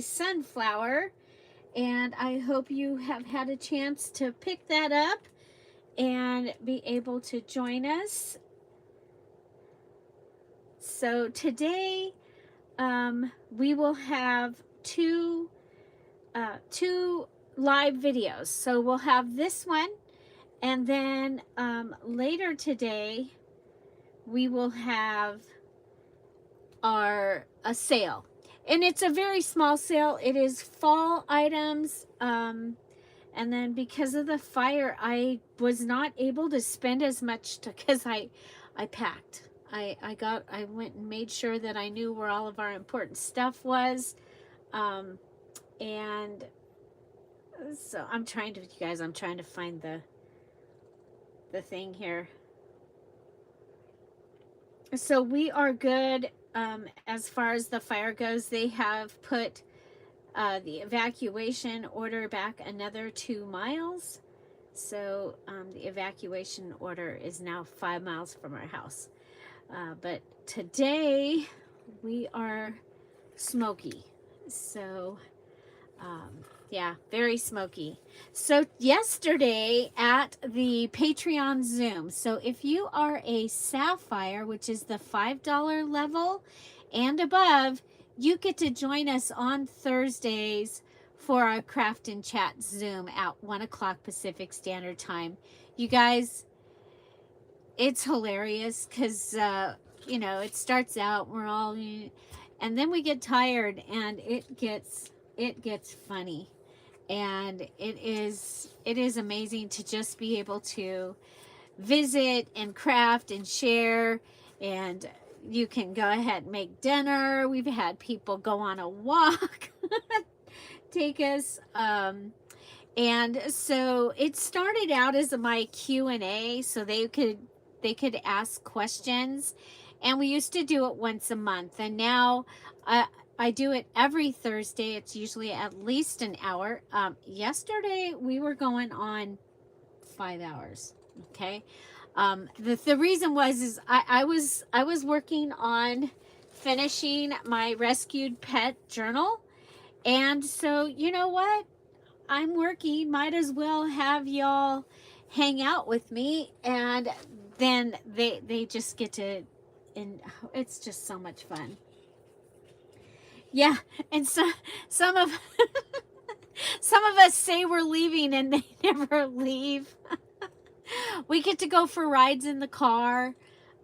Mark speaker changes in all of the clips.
Speaker 1: sunflower, and I hope you have had a chance to pick that up and be able to join us. So today we will have two live videos. So we'll have this one, and then later today we will have a sale, and it's a very small sale. It is fall items, and then because of the fire, I was not able to spend as much because I packed. I went and made sure that I knew where all of our important stuff was, and so I'm trying to, you guys, I'm trying to find the thing here. So we are good as far as the fire goes. They have put the evacuation order back another 2 miles. So the evacuation order is now 5 miles from our house. But today we are smoky. So yeah, very smoky. So yesterday at the Patreon Zoom, so if you are a Sapphire, which is the $5 level and above, you get to join us on Thursdays for our Craft and Chat Zoom at 1 o'clock Pacific Standard Time. You guys, it's hilarious because, it starts out, we're all, and then we get tired and it gets funny. And it is amazing to just be able to visit and craft and share, and you can go ahead and make dinner. We've had people go on a walk take us, and so it started out as my Q&A, so they could ask questions, and we used to do it once a month, and now I do it every Thursday. It's usually at least an hour. Yesterday we were going on 5 hours. Okay. The reason is I was working on finishing my rescued pet journal. And so, you know what? I'm working, might as well have y'all hang out with me, and then they just get to, and it's just so much fun. Yeah, and so some of some of us say we're leaving and they never leave. We get to go for rides in the car.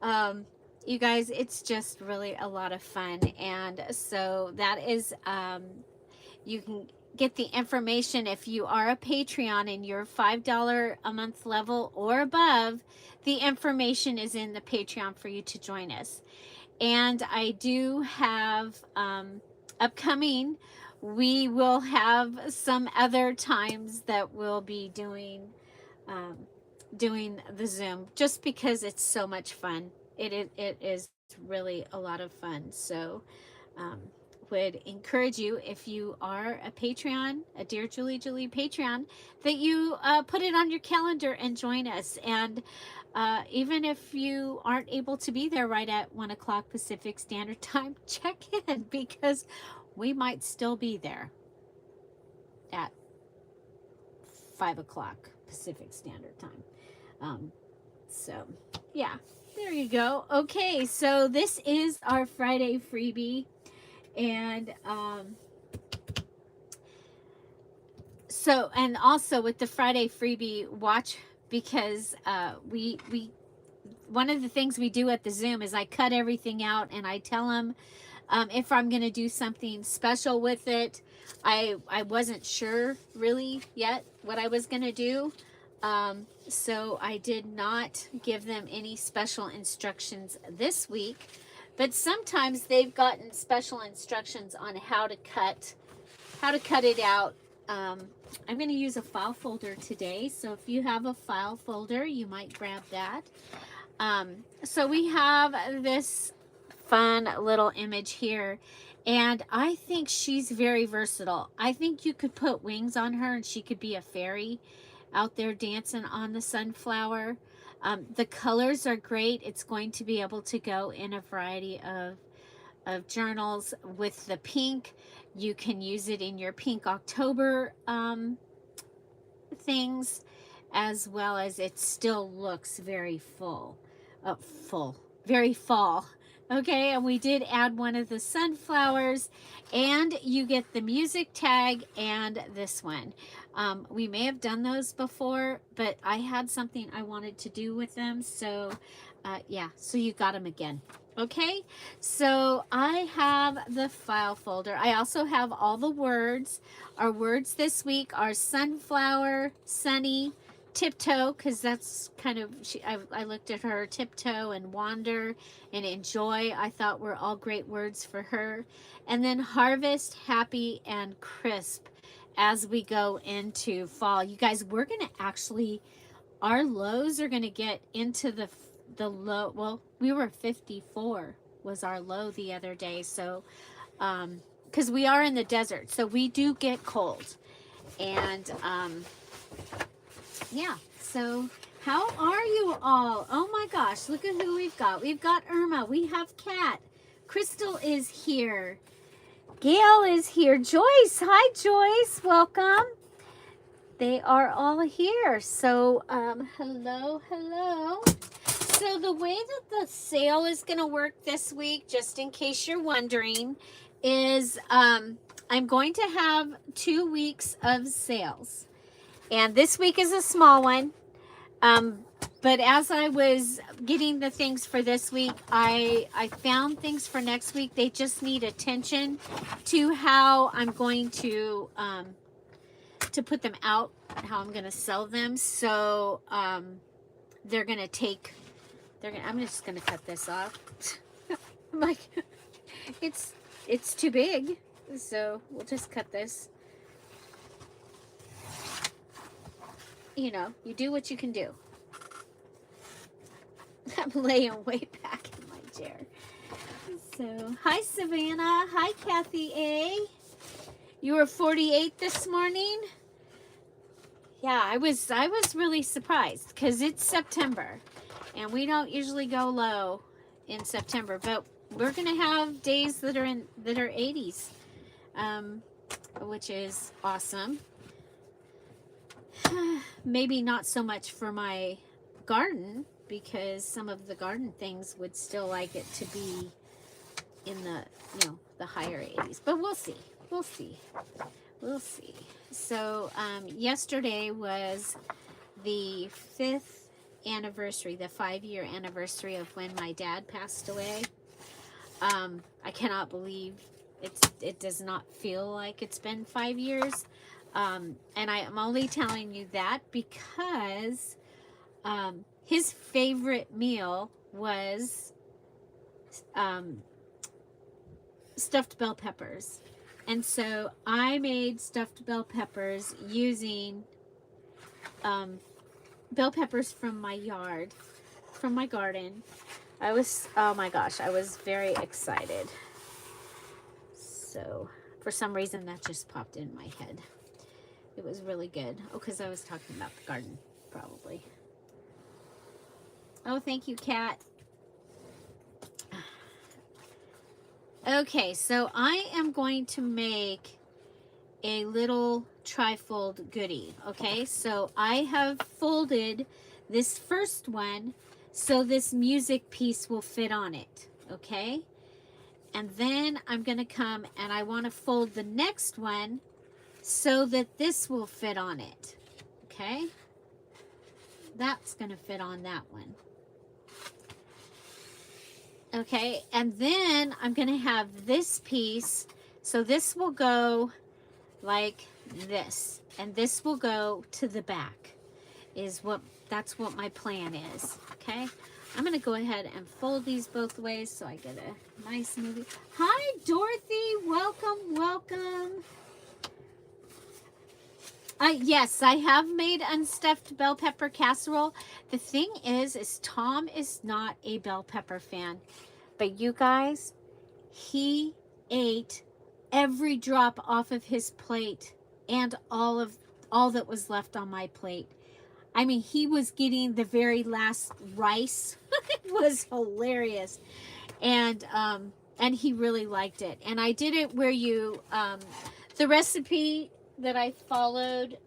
Speaker 1: You guys, it's just really a lot of fun. And so that is, you can get the information if you are a Patreon and you're $5 a month level or above. The information is in the Patreon for you to join us. And I do have upcoming, we will have some other times that we'll be doing the Zoom, just because it's so much fun. It is really a lot of fun. So would encourage you, if you are a Patreon, a Dear Julie Patreon, that you put it on your calendar and join us. And even if you aren't able to be there right at 1 o'clock Pacific Standard Time, check in, because we might still be there at 5 o'clock Pacific Standard Time. So yeah, there you go. Okay, so this is our Friday freebie. And so, and also with the Friday freebie, watch, because we one of the things we do at the Zoom is I cut everything out and I tell them if I'm going to do something special with it. I wasn't sure really yet what I was going to do. So I did not give them any special instructions this week, but sometimes they've gotten special instructions on how to cut it out. I'm going to use a file folder today, so if you have a file folder, you might grab that. So we have this fun little image here, and I think she's very versatile. I think you could put wings on her and she could be a fairy out there dancing on the sunflower. The colors are great. It's going to be able to go in a variety of of journals with the pink. You can use it in your pink October things, as well as it still looks very full, very fall. Okay, and we did add one of the sunflowers, and you get the music tag and this one. We may have done those before, but I had something I wanted to do with them, so yeah, so you got them again. Okay, so I have the file folder. I also have all the words. Our words this week are sunflower, sunny, tiptoe, because that's kind of, I looked at her, tiptoe and wander and enjoy, I thought were all great words for her. And then harvest, happy, and crisp as we go into fall. You guys, we're going to actually, our lows are going to get into the low. Well, we were 54 was our low the other day. So, because we are in the desert, so we do get cold. And, yeah, so how are you all? Oh my gosh, look at who we've got. We've got Irma, we have Kat, Crystal is here, Gail is here, Joyce, hi Joyce, welcome. They are all here. So, hello. So the way that the sale is going to work this week, just in case you're wondering, is I'm going to have 2 weeks of sales. And this week is a small one. But as I was getting the things for this week, I found things for next week. They just need attention to how I'm going to put them out, how I'm going to sell them. So they're going to take, I'm just going to cut this off. I'm like, it's too big. So we'll just cut this. You know, you do what you can do. I'm laying way back in my chair. So, hi Savannah. Hi Kathy A. You were 48 this morning? Yeah, I was really surprised because it's September and we don't usually go low in September, but we're gonna have days that are 80s, which is awesome. Maybe not so much for my garden, because some of the garden things would still like it to be in the, the higher 80s, but we'll see. So yesterday was the 5th anniversary, the 5-year anniversary of when my dad passed away. I cannot believe it does not feel like it's been 5 years. And I am only telling you that because his favorite meal was stuffed bell peppers. And so I made stuffed bell peppers using bell peppers from my yard, from my garden. Oh my gosh, I was very excited. So for some reason that just popped in my head. It was really good. Oh, because I was talking about the garden, probably. Oh, thank you, Kat. Okay, so I am going to make a little trifold goodie. Okay, so I have folded this first one so this music piece will fit on it. Okay, and then I'm going to come and I want to fold the next one so that this will fit on it. Okay, that's going to fit on that one. Okay, and then I'm going to have this piece, so this will go like this, and this will go to the back, that's what my plan is. Okay, I'm going to go ahead and fold these both ways so I get a nice movie. Hi, Dorothy, welcome. Yes, I have made unstuffed bell pepper casserole. The thing is Tom is not a bell pepper fan. But you guys, he ate every drop off of his plate and all that was left on my plate. I mean, he was getting the very last rice. It was hilarious. And And he really liked it. And I did it where you, the recipe that I followed,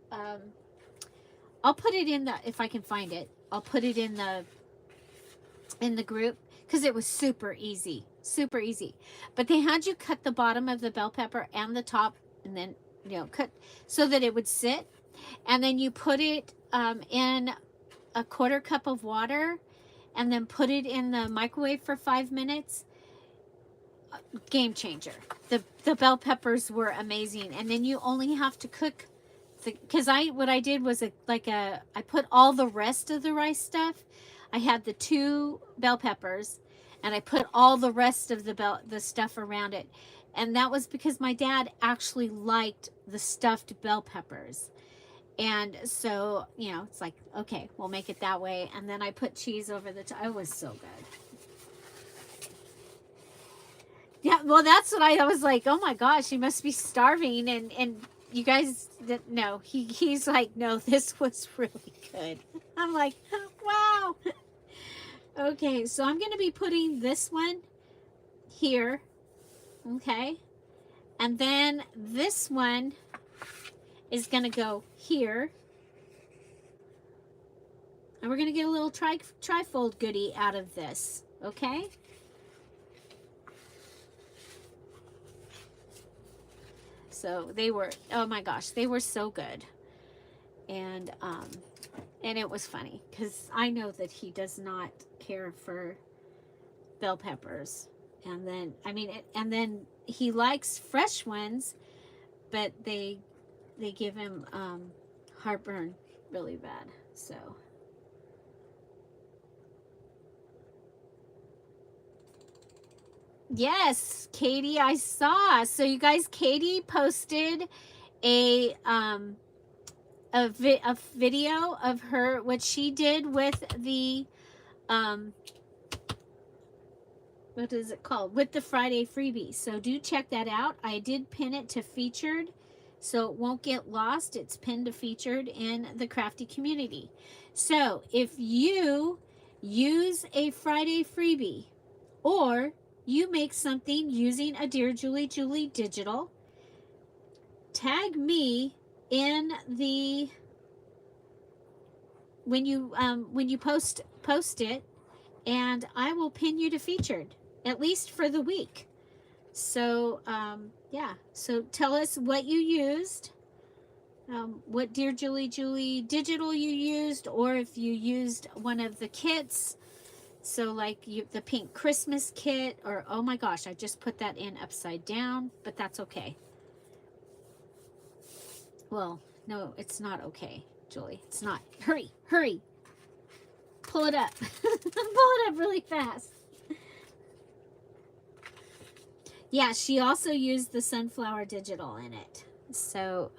Speaker 1: I'll put it in the, if I can find it, I'll put it in the group, because it was super easy, super easy. But they had you cut the bottom of the bell pepper and the top, and then, you know, cut so that it would sit. And then you put it in a 1/4 cup of water, and then put it in the microwave for 5 minutes. Game changer. The bell peppers were amazing. And then you only have to cook because what I did was I put all the rest of the rice stuff. I had the 2 bell peppers, and I put all the rest of the stuff around it. And that was because my dad actually liked the stuffed bell peppers. And so, you know, it's like, okay, we'll make it that way. And then I put cheese over the top. It was so good. Yeah, well, that's what I was like, oh my gosh, he must be starving. And you guys, no, he's like, no, this was really good. I'm like, wow. Okay, so I'm going to be putting this one here. Okay. And then this one is going to go here. And we're going to get a little trifold goodie out of this. Okay. So they were, oh my gosh, they were so good. And it was funny because I know that he does not care for bell peppers. And then, I mean, and then he likes fresh ones, but they give him heartburn really bad. So yes, Katie, I saw. So you guys, Katie posted a video of her, what she did with the what is it called, with the Friday freebie. So do check that out. I did pin it to featured, so it won't get lost. It's pinned to featured in the crafty community. So if you use a Friday freebie, or you make something using a Dear Julie digital, tag me in the when you post it, and I will pin you to featured, at least for the week. So yeah, so tell us what you used, what Dear Julie digital you used, or if you used one of the kits. So like the pink Christmas kit, or oh my gosh, I just put that in upside down, but that's okay. Well, no, it's not okay, Julie. It's not. Hurry, hurry. Pull it up. Pull it up really fast. Yeah, she also used the sunflower digital in it. So,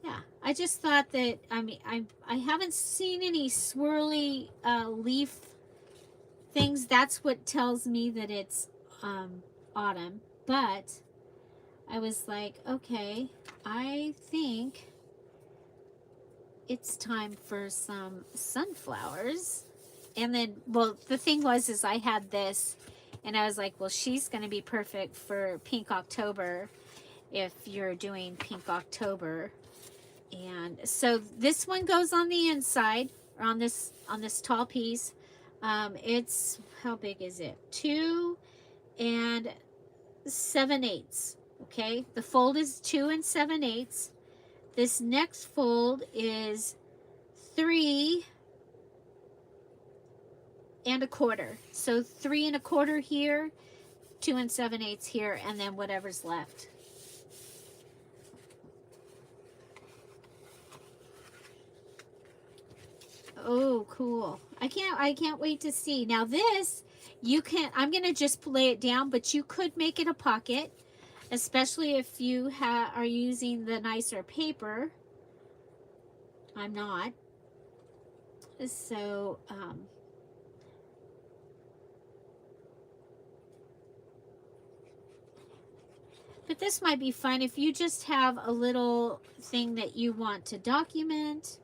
Speaker 1: yeah, I just thought that, I mean, I haven't seen any swirly leaf things. That's what tells me that it's autumn. But I was like, okay, I think it's time for some sunflowers. And then, well, the thing was, is I had this, and I was like, well, she's going to be perfect for Pink October if you're doing Pink October. And so this one goes on the inside, or on this tall piece. It's, how big is it? 2 7/8. Okay, the fold is 2 7/8. This next fold is 3 1/4. So 3 1/4 here, 2 7/8 here, and then whatever's left. Oh, cool. I can't wait to see. Now this, you can, I'm going to just lay it down, but you could make it a pocket, especially if you are using the nicer paper. I'm not. So, but this might be fun if you just have a little thing that you want to document,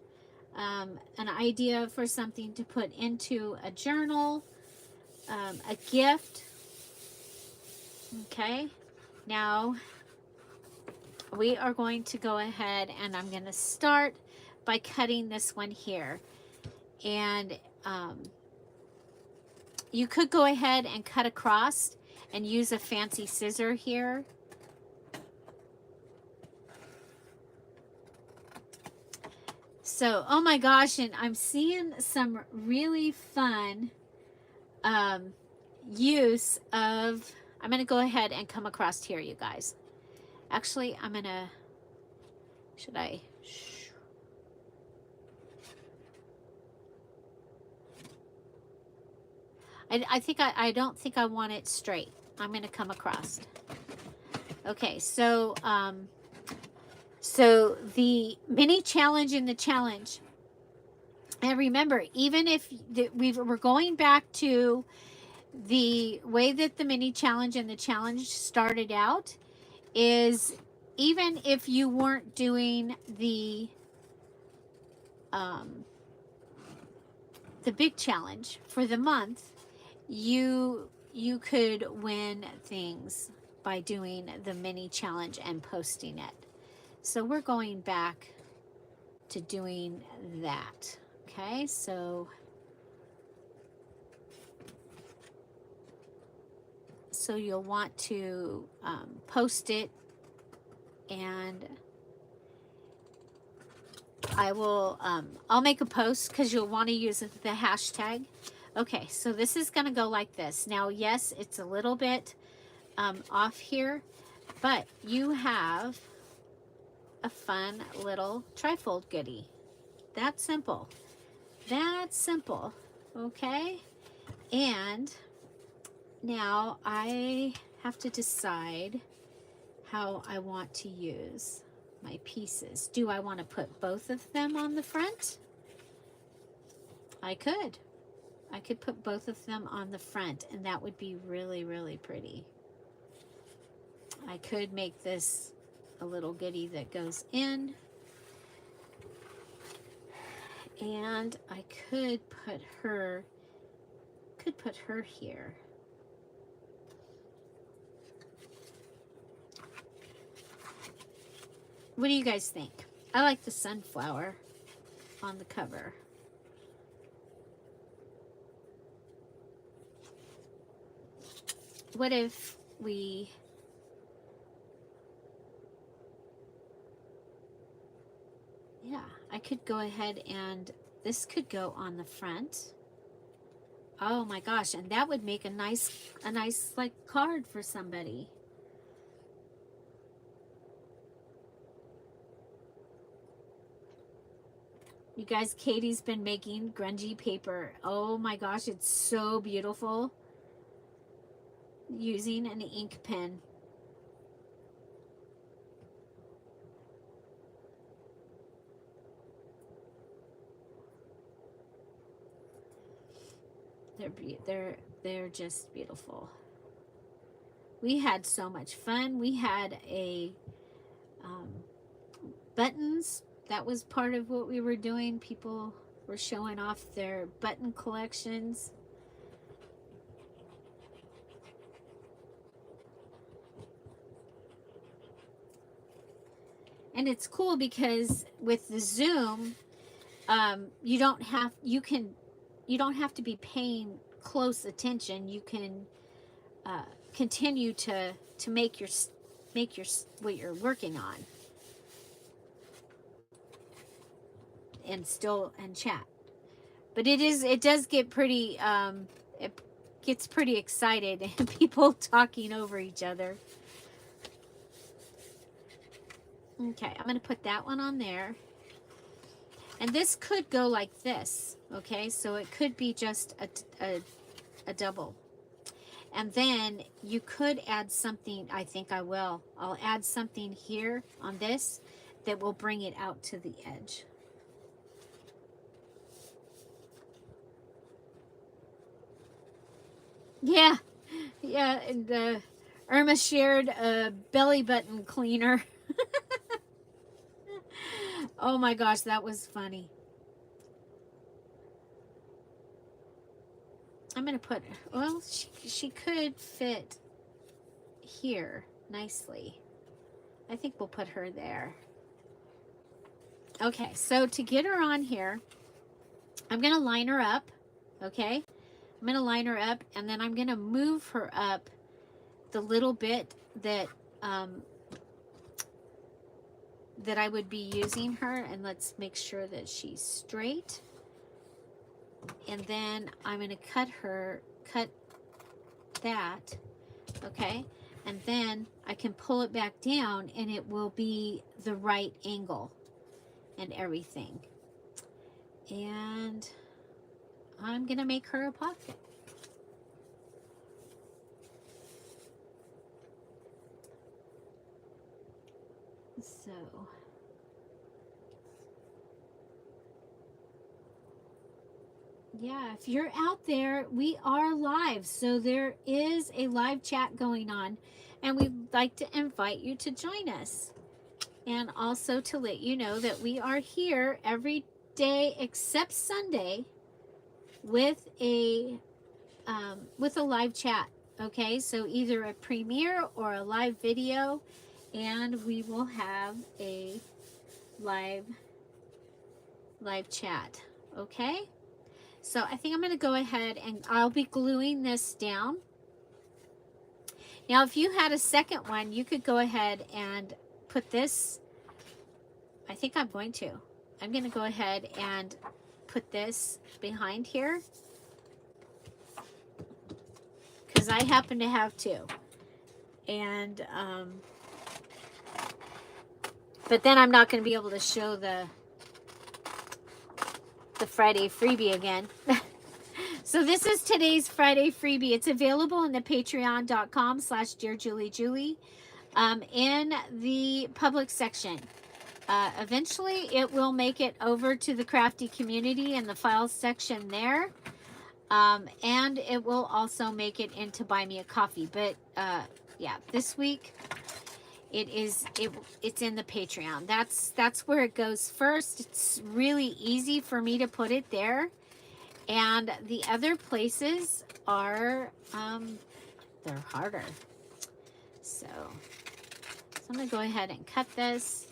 Speaker 1: an idea for something to put into a journal, a gift. Okay, now we are going to go ahead and I'm going to start by cutting this one here. And you could go ahead and cut across and use a fancy scissor here. So, oh my gosh, and I'm seeing some really fun use of, I'm going to go ahead and come across here, you guys. Actually, I'm going to, should I? I don't think I want it straight. I'm going to come across. Okay, so, so the mini challenge and the challenge. And remember, even if we're going back to the way that the mini challenge and the challenge started out, is even if you weren't doing the big challenge for the month, you could win things by doing the mini challenge and posting it. So we're going back to doing that. Okay, so you'll want to post it, and I will I'll make a post because you'll want to use the hashtag. Okay, so this is going to go like this. Now, yes, it's a little bit off here, but you have a fun little trifold goodie. That's simple. That's simple. Okay, and now I have to decide how I want to use my pieces. Do I want to put both of them on the front? I could. I could put both of them on the front, and that would be really, really pretty. I could make this a little goodie that goes in, and I could put her here. What do you guys think? I like the sunflower on the cover. What if we I could go ahead and this could go on the front. Oh my gosh, and that would make a nice like card for somebody. You guys, Katie's been making grungy paper. Oh my gosh, it's so beautiful. Using an ink pen. They're just beautiful. We had so much fun. We had a buttons. That was part of what we were doing. People were showing off their button collections. And it's cool because with the Zoom, you don't have to be paying close attention. You can continue to make your what you're working on, and chat. But it does get pretty it gets pretty excited and people talking over each other. Okay, I'm going to put that one on there. And this could go like this, okay? So it could be just a double. And then you could add something, I think I will. I'll add something here on this that will bring it out to the edge. Yeah, and Irma shared a belly button cleaner. Oh my gosh, that was funny. I'm going to put, well, she could fit here nicely. I think we'll put her there. Okay, so to get her on here, I'm going to line her up, okay? I'm going to line her up, and then I'm going to move her up the little bit that that I would be using her, and let's make sure that she's straight. And then I'm going to cut that, okay? And then I can pull it back down, and it will be the right angle and everything. And I'm going to make her a pocket. So, yeah, if you're out there, we are live. So there is a live chat going on, and we'd like to invite you to join us. And also to let you know that we are here every day except Sunday with a live chat. Okay, so either a premiere or a live video, and we will have a live chat. Okay, so I think I'm going to go ahead and I'll be gluing this down. Now, if you had a second one, you could go ahead and put this. I think I'm going to go ahead and put this behind here, because I happen to have two. And but then I'm not going to be able to show the Friday freebie again. So this is today's Friday freebie. It's available in the patreon.com/dearjuliejulie in the public section. Eventually it will make it over to the crafty community in the files section there. And it will also make it into Buy Me a Coffee. But yeah, this week it's in the Patreon. That's where it goes first. It's really easy for me to put it there. And the other places are they're harder. So I'm gonna go ahead and cut this.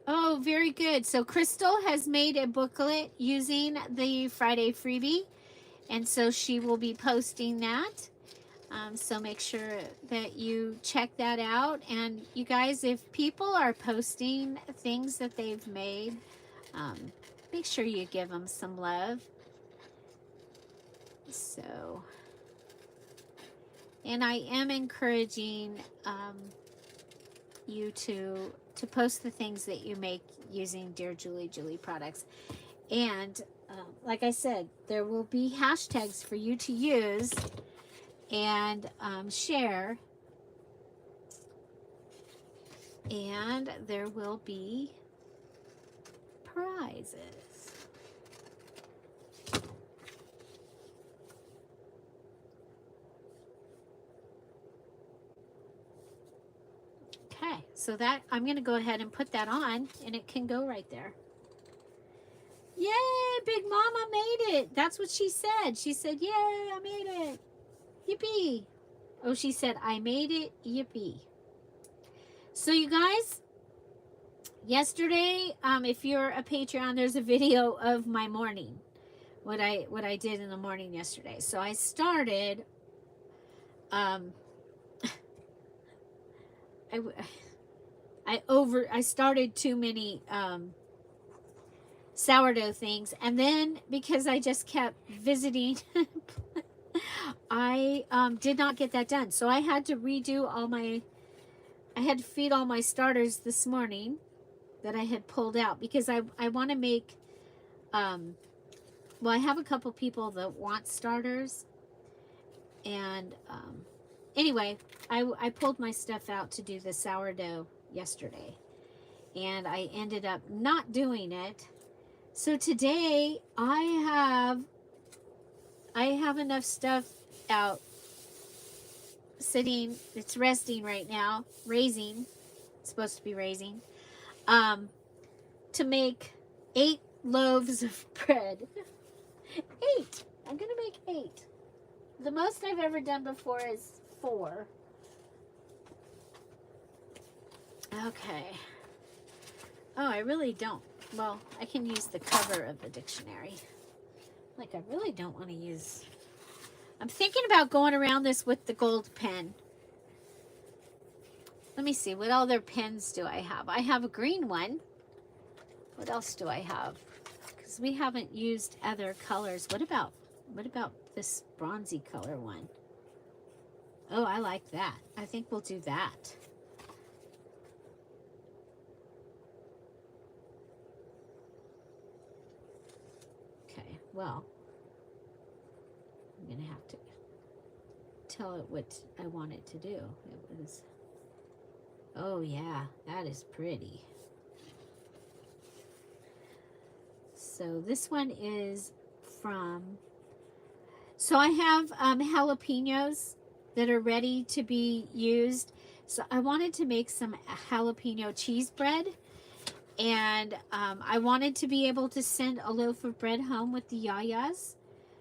Speaker 1: Oh, very good. So Crystal has made a booklet using the Friday freebie, and so she will be posting that. So make sure that you check that out. And you guys, if people are posting things that they've made, make sure you give them some love. So, and I am encouraging you to post the things that you make using Dear Julie products. And like I said, there will be hashtags for you to use and share. And there will be prizes. Okay, so that I'm going to go ahead and put that on, and it can go right there. Yay, Big Mama made it. That's what she said. She said, yay, I made it. Yippee. Oh, she said, I made it. Yippee. So you guys, yesterday, if you're a Patreon, there's a video of my morning. What I did in the morning yesterday. So I started I started too many sourdough things, and then because I just kept visiting I did not get that done. So I had to redo I had to feed all my starters this morning that I had pulled out, because I want to make well, I have a couple people that want starters, and anyway, I pulled my stuff out to do the sourdough yesterday, and I ended up not doing it. So today I have enough stuff out sitting. It's resting right now, raising. It's supposed to be raising. to make 8 loaves of bread. 8. I'm going to make 8. The most I've ever done before is 4. Okay. Oh, I really don't. Well, I can use the cover of the dictionary. Like, I really don't want to use... I'm thinking about going around this with the gold pen. Let me see. What other pens do I have? I have a green one. What else do I have? Because we haven't used other colors. What about this bronzy color one? Oh, I like that. I think we'll do that. Okay, well, I'm going to have to tell it what I want it to do. It was, oh yeah, that is pretty. So this one is from, so I have jalapenos that are ready to be used. So I wanted to make some jalapeno cheese bread, and I wanted to be able to send a loaf of bread home with the yayas.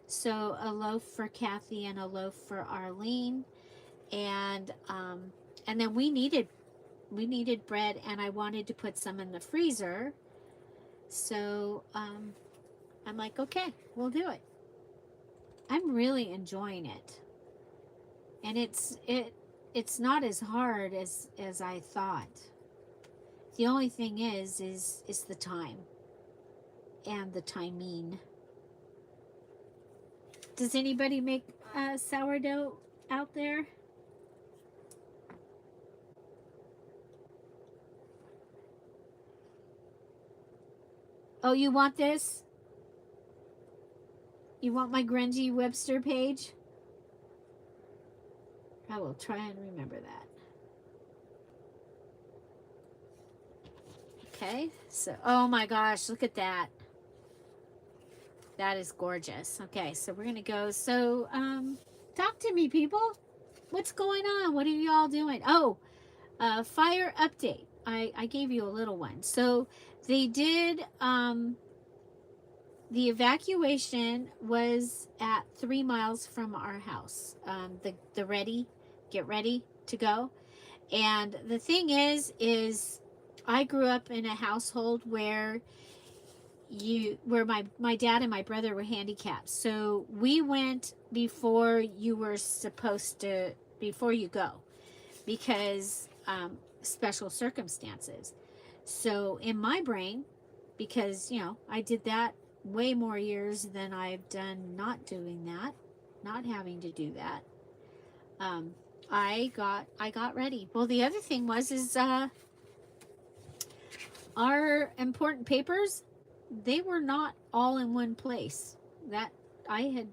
Speaker 1: So a loaf for Kathy and a loaf for Arlene, and then we needed bread, and I wanted to put some in the freezer. So I'm like, okay, we'll do it. I'm really enjoying it, and it's not as hard as I thought. The only thing is the time and the timing. Does anybody make sourdough out there? Oh, you want this? You want my Grungy Webster page? I will try and remember that. Okay, so, oh my gosh, look at that. That is gorgeous. Okay, so we're gonna go. So, talk to me, people. What's going on? What are you all doing? Oh, fire update. I gave you a little one. So they did, the evacuation was at 3 miles from our house. The get ready to go. And the thing is I grew up in a household where my dad and my brother were handicapped. So we went before you were supposed to, before you go, because special circumstances. So in my brain, because, you know, I did that way more years than I've done not doing that, not having to do that. I got ready. Well, the other thing was our important papers, they were not all in one place. That I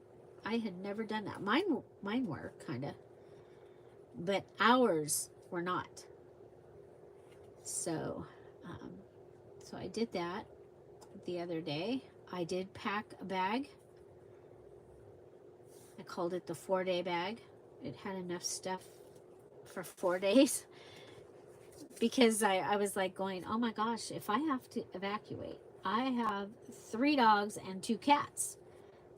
Speaker 1: had never done that. Mine were kind of, but ours were not. So so I did that the other day. I did pack a bag. I called it the 4-day bag. It had enough stuff for 4 days, because I was like going, oh my gosh, if I have to evacuate, I have 3 dogs and 2 cats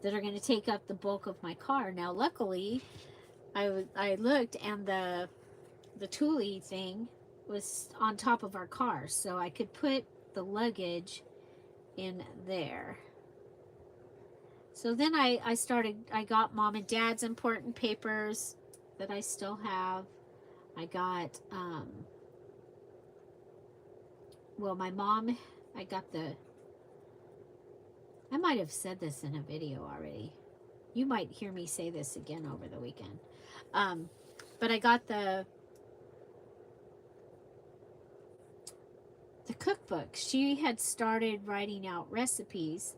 Speaker 1: that are going to take up the bulk of my car. Now, luckily, I looked, and the Thule thing was on top of our car, so I could put the luggage in there. So then I got Mom and Dad's important papers that I still have. I got, well, my mom, I got the, I might have said this in a video already. You might hear me say this again over the weekend. But I got the cookbook. She had started writing out recipes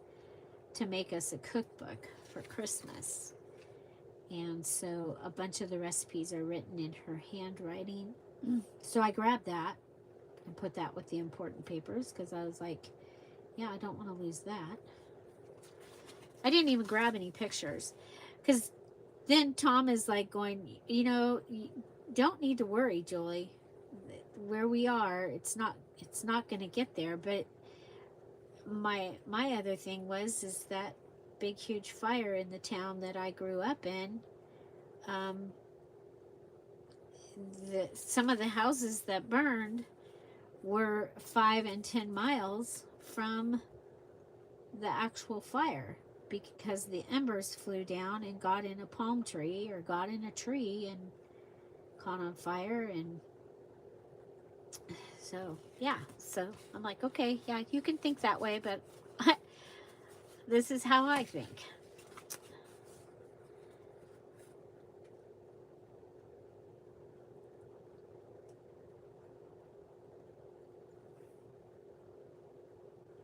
Speaker 1: to make us a cookbook for Christmas. And so a bunch of the recipes are written in her handwriting. So I grabbed that and put that with the important papers, because I was like, yeah, I don't want to lose that. I didn't even grab any pictures, because then Tom is like going, you know, you don't need to worry, Julie. Where we are, it's not it's not going to get there. But my other thing is that big huge fire in the town that I grew up in. Um, some of the houses that burned were 5 and 10 miles from the actual fire, because the embers flew down and got in a palm tree or got in a tree and caught on fire. And so yeah, so I'm like, okay, yeah, you can think that way, but this is how I think.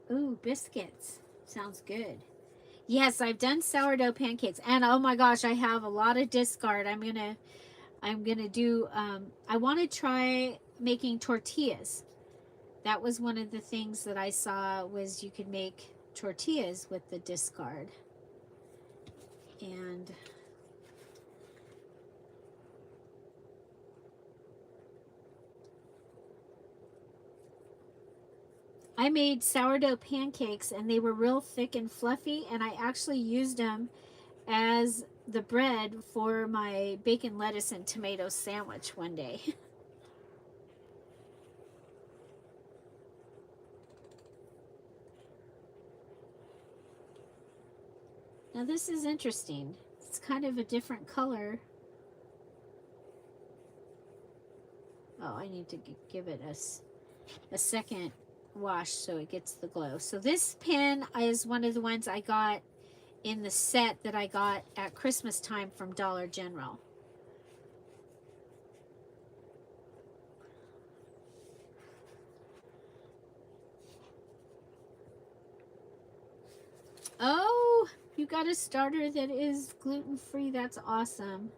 Speaker 1: Ooh, biscuits. Sounds good. Yes, I've done sourdough pancakes, and oh my gosh, I have a lot of discard. I'm gonna do. I want to try making tortillas. That was one of the things that I saw, was you could make tortillas with the discard. And I made sourdough pancakes, and they were real thick and fluffy, and I actually used them as the bread for my bacon, lettuce, and tomato sandwich one day. Now this is interesting. It's kind of a different color. Oh, I need to give it a second wash so it gets the glow. So this pen is one of the ones I got in the set that I got at Christmas time from Dollar General. Oh, you got a starter that is gluten-free. That's awesome.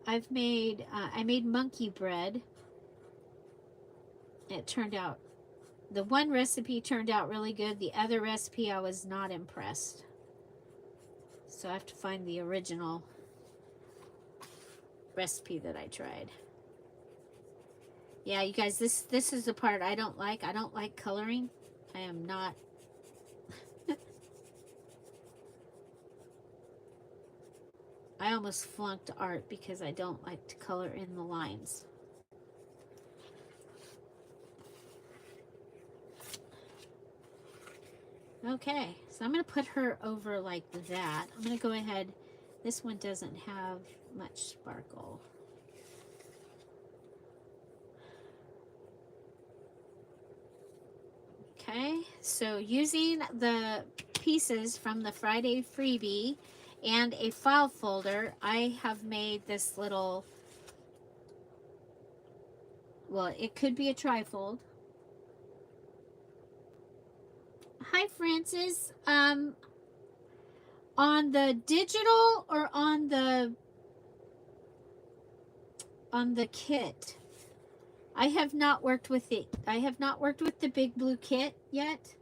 Speaker 1: I made monkey bread. It turned out, the one recipe turned out really good. The other recipe, I was not impressed. So I have to find the original recipe that I tried. Yeah, you guys, this is the part I don't like. I don't like coloring. I am not. I almost flunked art because I don't like to color in the lines. Okay, so I'm going to put her over like that. I'm going to go ahead. This one doesn't have much sparkle. Okay, so using the pieces from the Friday freebie and a file folder, I have made this little, well, it could be a trifold. Hi, Francis. On the digital or on the kit? I have not worked with it. I have not worked with the Big Blue kit yet.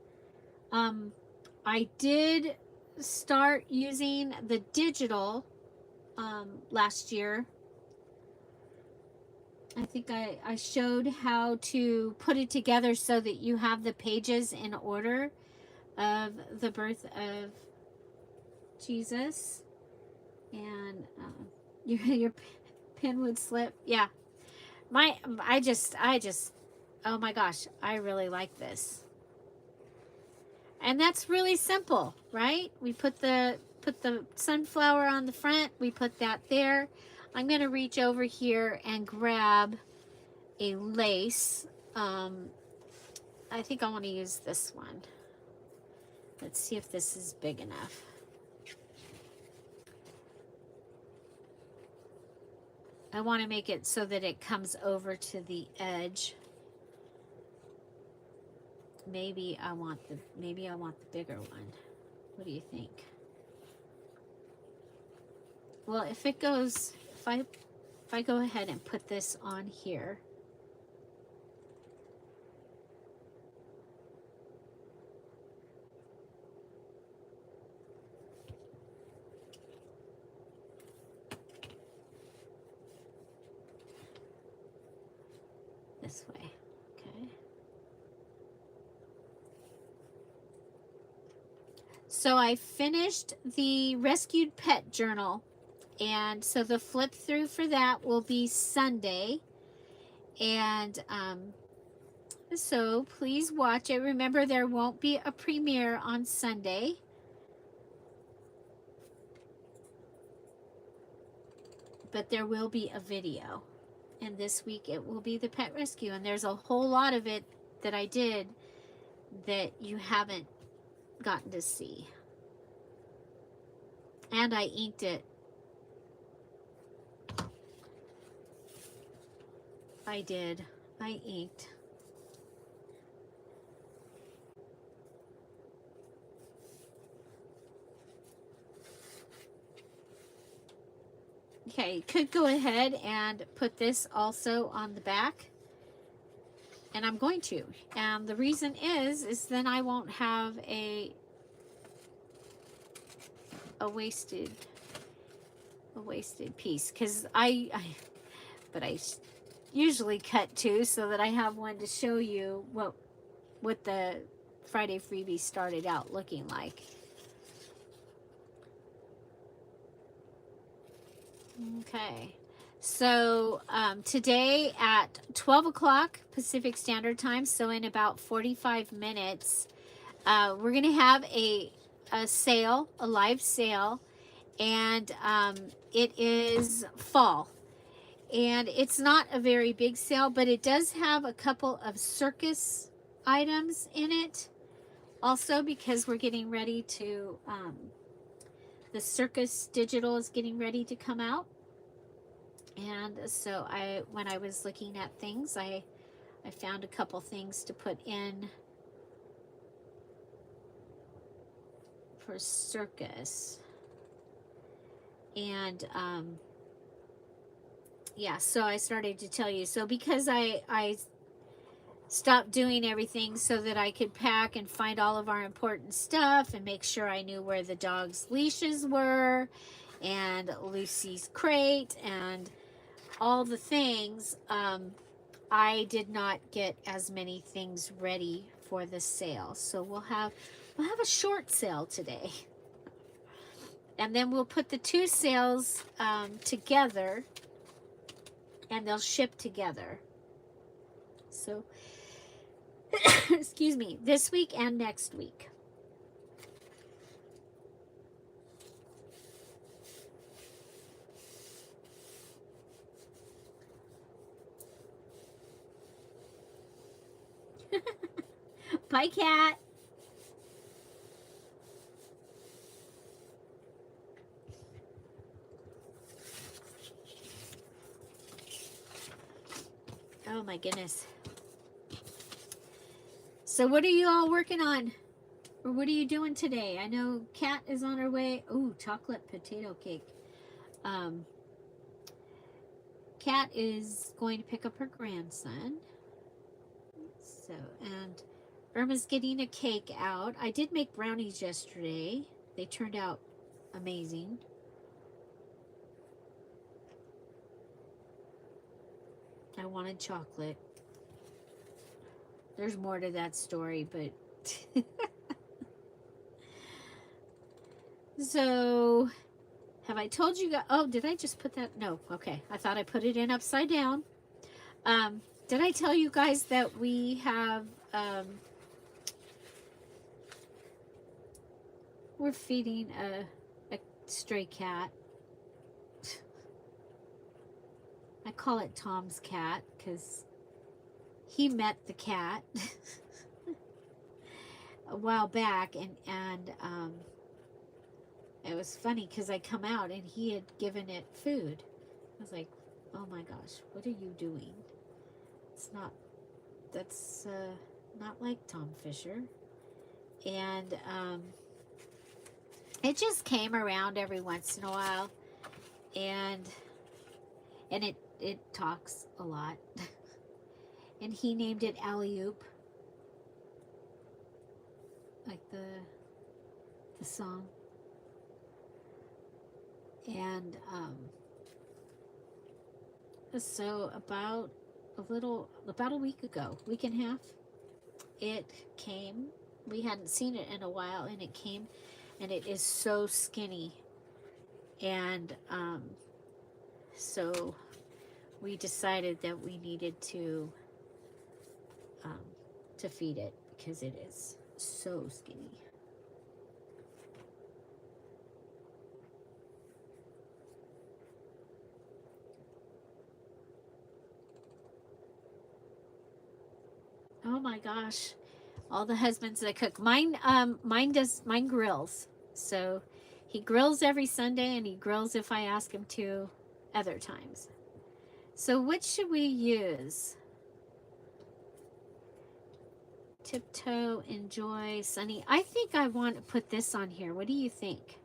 Speaker 1: I did start using the digital last year. I think I showed how to put it together so that you have the pages in order of the birth of Jesus. And your pen would slip. Yeah. I just, oh my gosh, I really like this. And that's really simple, right? We put the sunflower on the front. We put that there. I'm going to reach over here and grab a lace. I think I want to use this one. Let's see if this is big enough. I want to make it so that it comes over to the edge. Maybe I want the bigger one. What do you think? Well, if I go ahead and put this on here, this way. Okay. So I finished the rescued pet journal, and so the flip through for that will be Sunday. And so please watch it. Remember, there won't be a premiere on Sunday. But there will be a video. And this week it will be the pet rescue. And there's a whole lot of it that I did that you haven't gotten to see. And I inked it. I did. I inked. Okay, could go ahead and put this also on the back. And I'm going to. And the reason is then I won't have a wasted piece, because I usually cut two so that I have one to show you what the Friday freebie started out looking like. Okay, so today at 12 o'clock Pacific Standard Time, so in about 45 minutes, we're going to have a sale, a live sale, and it is fall. And it's not a very big sale, but it does have a couple of circus items in it. Also, because we're getting ready to, the circus digital is getting ready to come out. And so when I was looking at things, I found a couple things to put in for circus. And yeah, so I started to tell you. So because I stopped doing everything so that I could pack and find all of our important stuff and make sure I knew where the dog's leashes were and Lucy's crate and all the things, I did not get as many things ready for the sale. So we'll have a short sale today. And then we'll put the two sales together, and they'll ship together. So, excuse me, this week and next week. Bye, cat. Oh my goodness. So what are you all working on? Or what are you doing today? I know Kat is on her way. Ooh, chocolate potato cake. Kat is going to pick up her grandson. So, and Irma's getting a cake out. I did make brownies yesterday. They turned out amazing. I wanted chocolate. There's more to that story, but so have I told you guys? Oh, did I just put that? No. Okay. I thought I put it in upside down. Did I tell you guys that we have, we're feeding a stray cat. I call it Tom's cat because he met the cat a while back, and it was funny because I come out and he had given it food. I was like, oh my gosh, what are you doing? That's not like Tom Fisher. And it just came around every once in a while, and it talks a lot. And he named it Alley-oop, like the song. And so about about a week ago, week and a half. It came. We hadn't seen it in a while, and it came, and it is so skinny. And so we decided that we needed um, to feed it because it is so skinny. Oh my gosh. All the husbands that cook. Mine grills. So he grills every Sunday, and he grills if I ask him to other times. So which should we use? Tiptoe, Enjoy, Sunny. I think I want to put this on here. What do you think?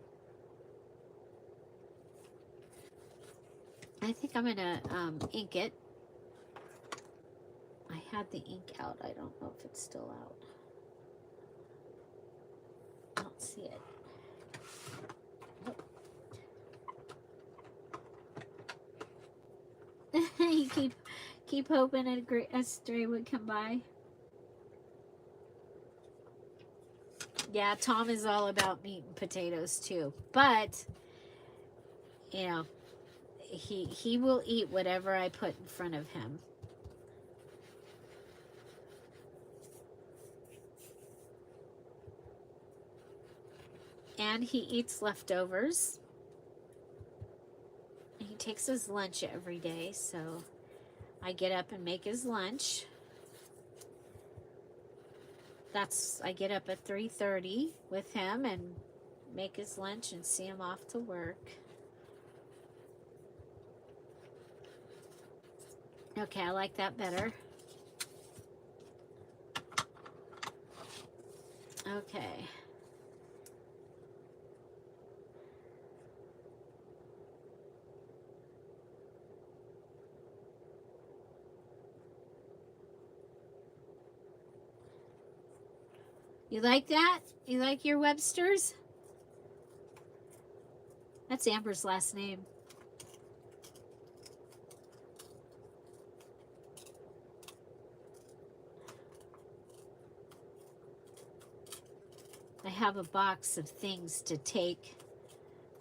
Speaker 1: I think I'm going to ink it. I had the ink out. I don't know if it's still out. I don't see it. Oh. You keep hoping a stray would come by. Yeah, Tom is all about meat and potatoes too. But, you know, he will eat whatever I put in front of him. And he eats leftovers. He takes his lunch every day, so I get up and make his lunch. I get up at 3:30 with him and make his lunch and see him off to work. Okay, I like that better. Okay. You like that? You like your Websters? That's Amber's last name. I have a box of things to take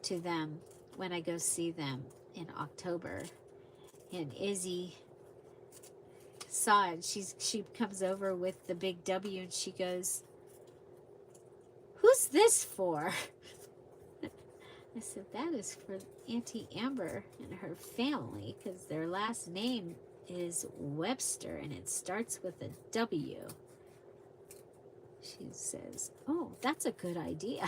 Speaker 1: to them when I go see them in October. And Izzy saw it. She comes over with the big W and she goes, "Who's this for?" I said, "That is for Auntie Amber and her family because their last name is Webster and it starts with a W." She says, "Oh, that's a good idea."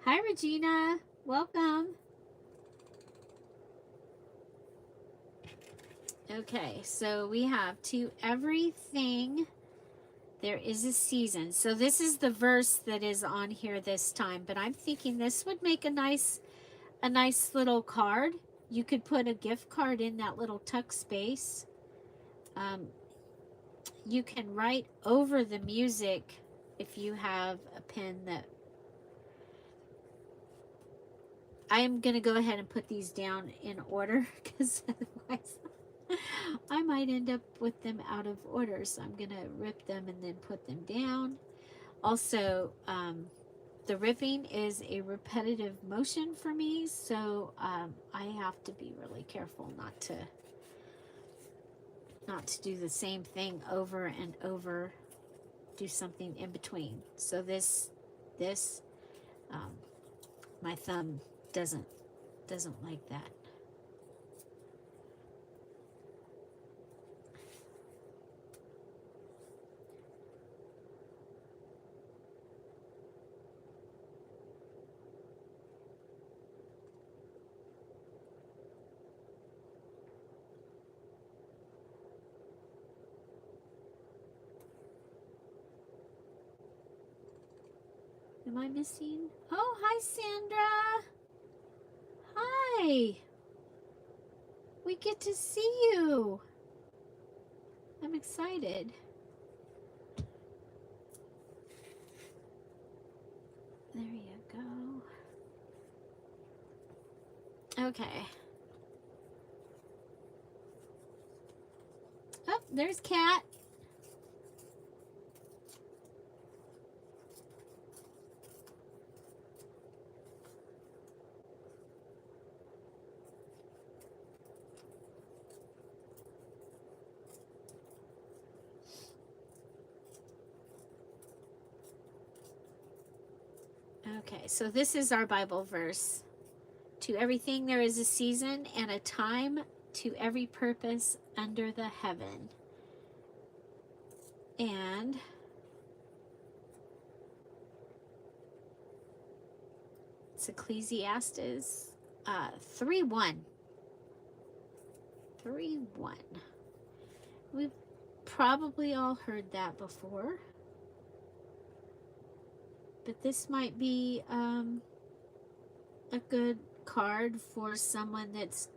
Speaker 1: Hi, Regina. Welcome. Okay, so we have "To everything there is a season." So this is the verse that is on here this time, but I'm thinking this would make a nice little card. You could put a gift card in that little tuck space. You can write over the music if you have a pen that... I am going to go ahead and put these down in order because otherwise I might end up with them out of order. So I'm going to rip them and then put them down. Also, the ripping is a repetitive motion for me, so I have to be really careful not to do the same thing over and over. Do something in between. So this my thumb doesn't like that. Am I missing? Oh, hi, Sandra. Hi. We get to see you. I'm excited. There you go. Okay. Oh, there's Cat. Okay, so this is our Bible verse. To everything there is a season and a time to every purpose under the heaven. And it's Ecclesiastes 3:1. 3:1. We've probably all heard that before. But this might be a good card for someone that's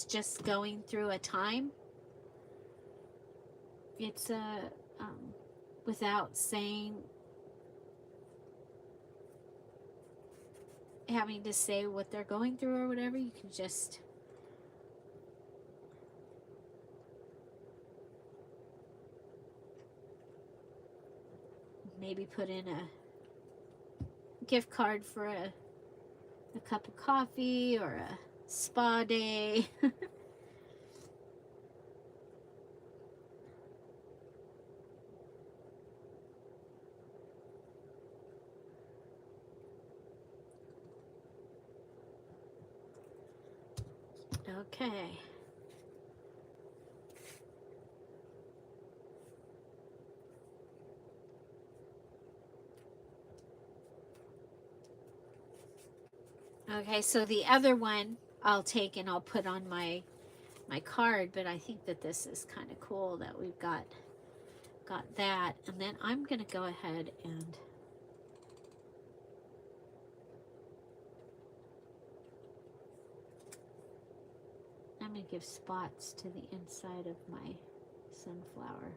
Speaker 1: just going through a time. It's without saying, having to say what they're going through or whatever. You can just maybe put in a gift card for a cup of coffee or a spa day. Okay. Okay, so the other one I'll take and I'll put on my card, but I think that this is kind of cool that we've got that. And then I'm going to go ahead and I'm going to give spots to the inside of my sunflower.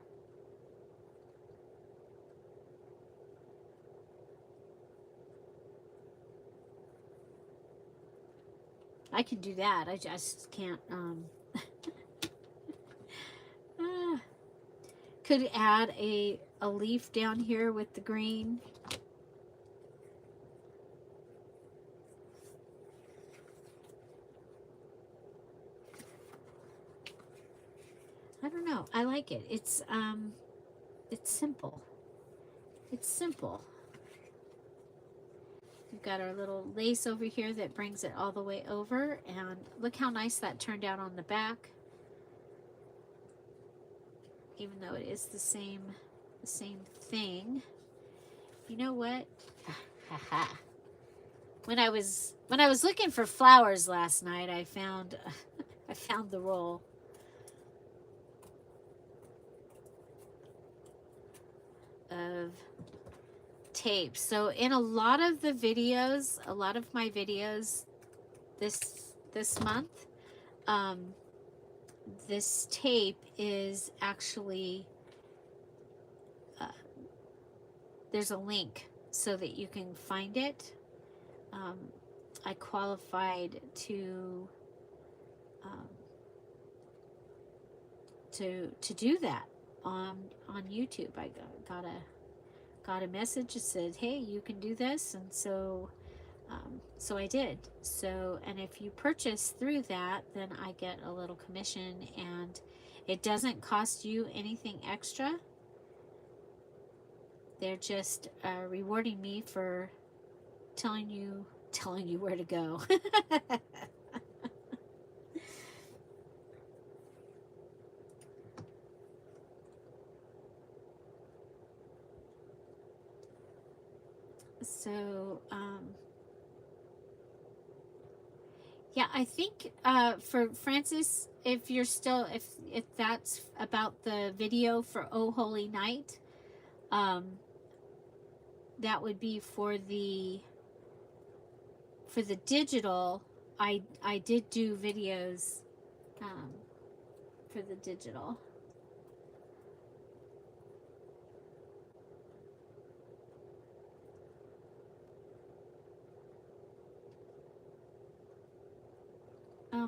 Speaker 1: I can do that. I just can't. Could add a leaf down here with the green. I don't know. I like it. It's simple. It's simple. We've got our little lace over here that brings it all the way over, and look how nice that turned out on the back. Even though it is the same thing. You know what? When I was looking for flowers last night, I found the roll of tape. So in a lot of the videos, a lot of my videos this month, this tape is actually there's a link so that you can find it. I qualified to do that on YouTube. I got a message that said, hey, you can do this, and so I did. So, and if you purchase through that, then I get a little commission, and it doesn't cost you anything extra. They're just rewarding me for telling you where to go. So, yeah, I think for Francis, if you're still, if that's about the video for Oh Holy Night, that would be for the digital. I did do videos for the digital.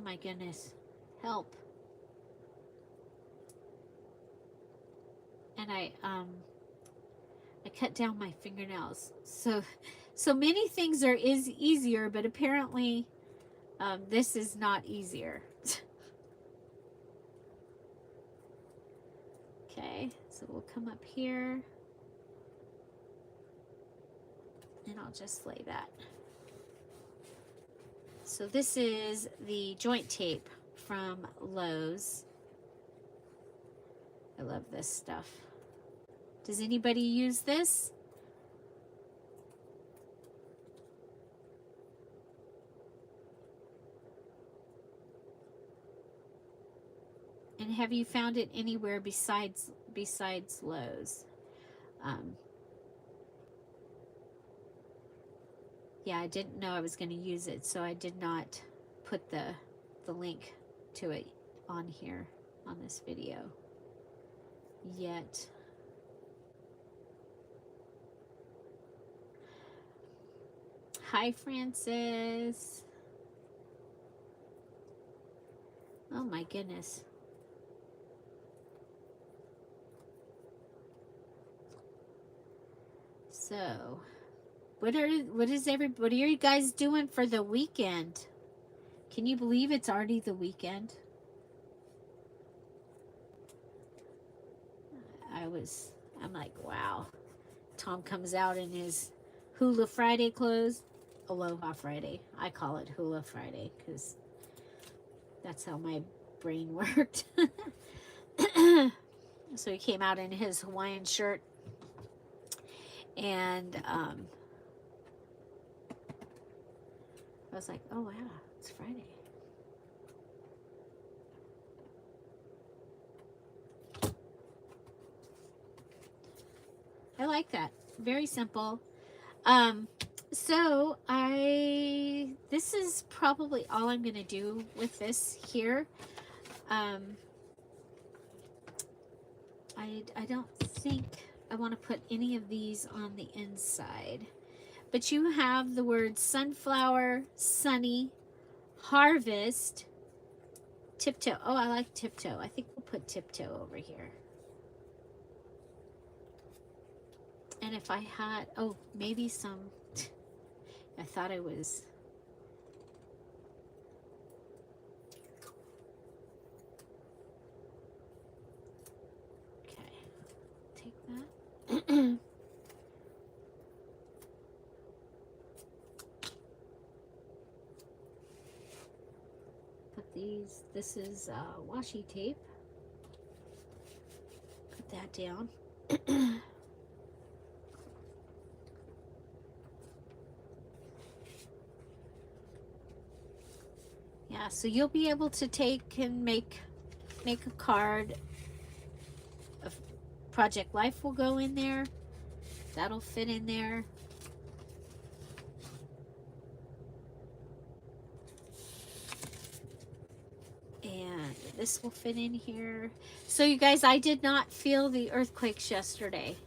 Speaker 1: my goodness. Help. And I cut down my fingernails. So many things are easier, but apparently this is not easier. Okay, so we'll come up here and I'll just lay that. So this is the joint tape from Lowe's. I love this stuff. Does anybody use this? And have you found it anywhere besides Lowe's? Yeah, I didn't know I was going to use it, so I did not put the link to it on here on this video yet. Hi, Francis. Oh my goodness. So, what are you guys doing for the weekend? Can you believe it's already the weekend? I'm like, wow. Tom comes out in his Hula Friday clothes. Aloha Friday. I call it Hula Friday because that's how my brain worked. So he came out in his Hawaiian shirt. And I was like, oh wow, it's Friday. I like that. Very simple. So this is probably all I'm going to do with this here. I don't think I want to put any of these on the inside. But you have the words sunflower, sunny, harvest, tiptoe. Oh, I like tiptoe. I think we'll put tiptoe over here. And if I had, oh, maybe some, I thought I was. Okay, take that. Put these, this is washi tape. Put that down. Yeah, so you'll be able to take and make a card. Project Life will go in there. That'll fit in there. And this will fit in here. So you guys, I did not feel the earthquakes yesterday.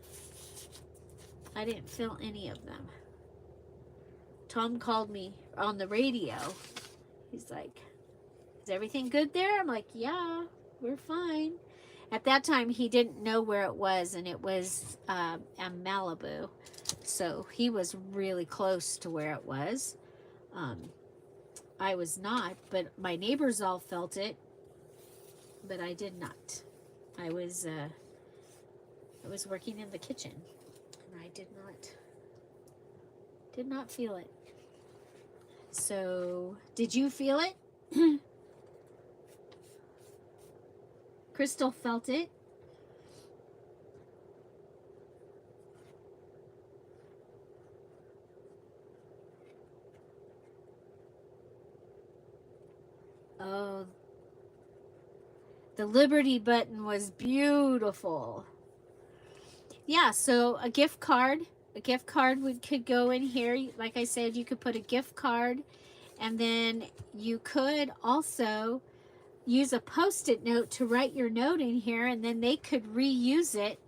Speaker 1: I didn't feel any of them. Tom called me on the radio. He's like, is everything good there? I'm like, yeah, we're fine. At that time, he didn't know where it was, and it was in Malibu. So he was really close to where it was. I was not, but my neighbors all felt it, but I did not. I was working in the kitchen, and I did not feel it. So, did you feel it? Crystal felt it. Oh, the Liberty button was beautiful. Yeah, so a gift card could go in here. Like I said, you could put a gift card, and then you could also use a post-it note to write your note in here, and then they could reuse it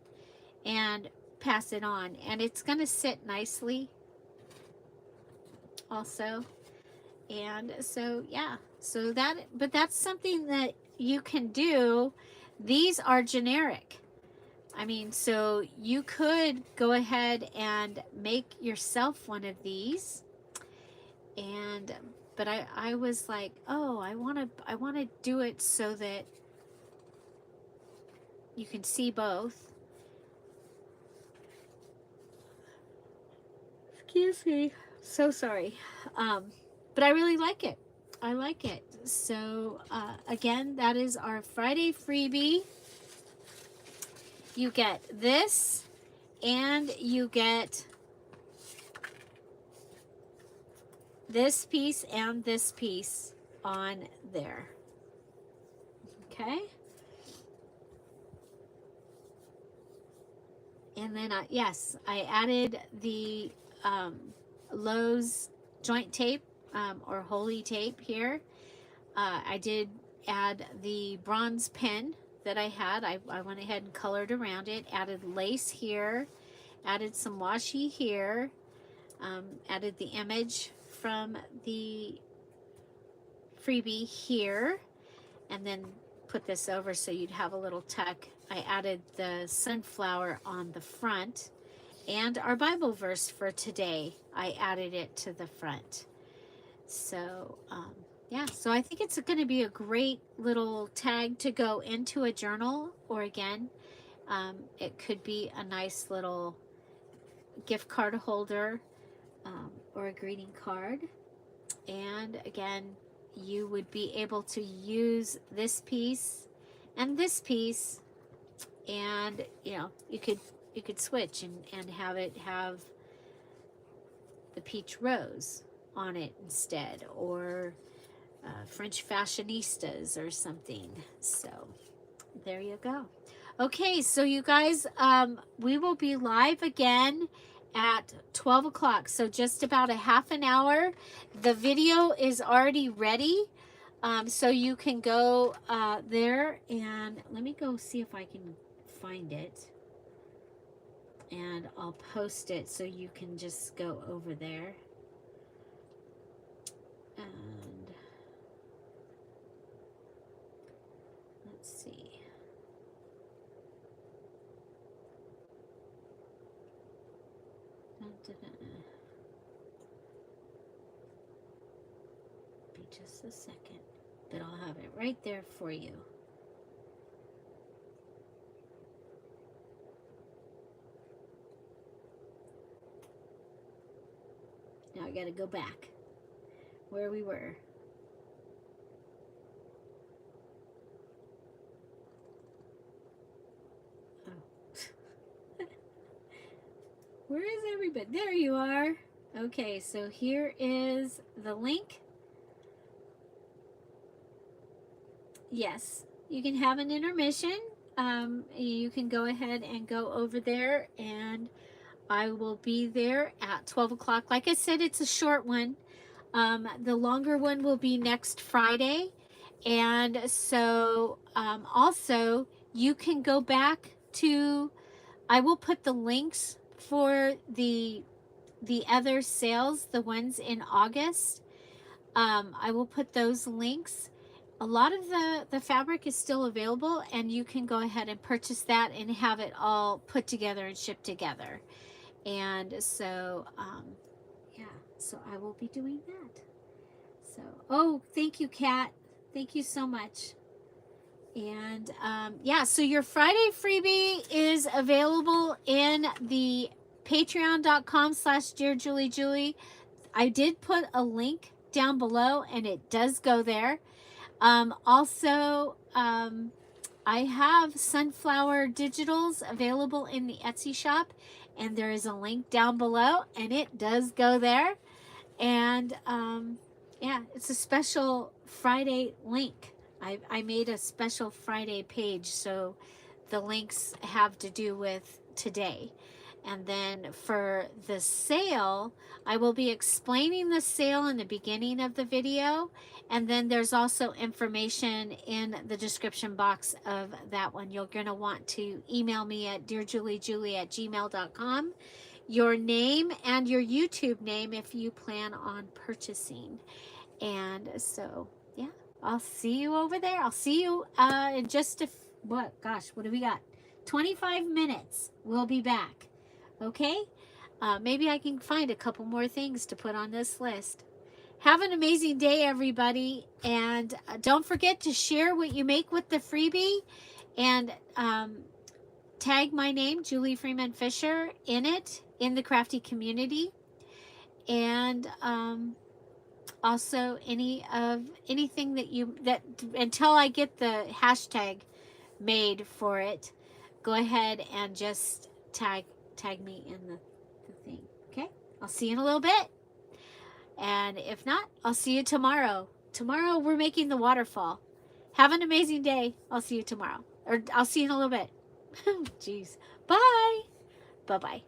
Speaker 1: and pass it on. And it's going to sit nicely also. And so, yeah, So but that's something that you can do. These are generic. I mean, so you could go ahead and make yourself one of these. And but I was like, oh, I want to do it so that you can see both. Excuse me. So sorry. But I really like it. I like it. So again, that is our Friday freebie. You get this, and you get this piece and this piece on there. Okay. And then yes, I added the Lowe's joint tape or holy tape here. I did add the bronze pin that I had. I went ahead and colored around it, added lace here, added some washi here, added the image from the freebie here, and then put this over so you'd have a little tuck. I added the sunflower on the front, and our Bible verse for today, I added it to the front. So yeah, so I think it's going to be a great little tag to go into a journal, or again, it could be a nice little gift card holder or a greeting card. And again, you would be able to use this piece and this piece, and you know, you could switch and have it have the peach rose on it instead, or French fashionistas or something. So there you go. Okay, so you guys, we will be live again at 12 o'clock. So just about a half an hour. The video is already ready. So you can go there, and let me go see if I can find it. And I'll post it so you can just go over there. And let's see. Be just a second, but I'll have it right there for you. Now I got to go back where we were. Oh. Where is everybody? There you are. Okay, so here is the link. Yes, you can have an intermission. You can go ahead and go over there, and I will be there at 12 o'clock. Like I said, it's a short one. The longer one will be next Friday. And so also you can go back to, I will put the links for the other sales, the ones in August. I will put those links. A lot of the fabric is still available, and you can go ahead and purchase that and have it all put together and shipped together. And so, yeah, so I will be doing that. So, oh, thank you, Kat. Thank you so much. And yeah, so your Friday freebie is available in the patreon.com/dearjuliejulie. I did put a link down below, and it does go there. Also, I have sunflower digitals available in the Etsy shop, and there is a link down below, and it does go there. And yeah, it's a special Friday link. I made a special Friday page, so the links have to do with today. And then for the sale, I will be explaining the sale in the beginning of the video. And then there's also information in the description box of that one. You're going to want to email me at dearjuliejulie@gmail.com, your name and your YouTube name if you plan on purchasing. And so, yeah, I'll see you over there. I'll see you in just what? Gosh, what do we got? 25 minutes. We'll be back. Okay? Maybe I can find a couple more things to put on this list. Have an amazing day, everybody. And don't forget to share what you make with the freebie. And tag my name, Julie Freeman Fisher, in it, in the crafty community. And also anything that until I get the hashtag made for it, go ahead and just tag me in the thing. Okay, I'll see you in a little bit, and if not, I'll see you tomorrow. Tomorrow we're making the waterfall. Have an amazing day. I'll see you tomorrow, or I'll see you in a little bit. Jeez. Bye. Bye.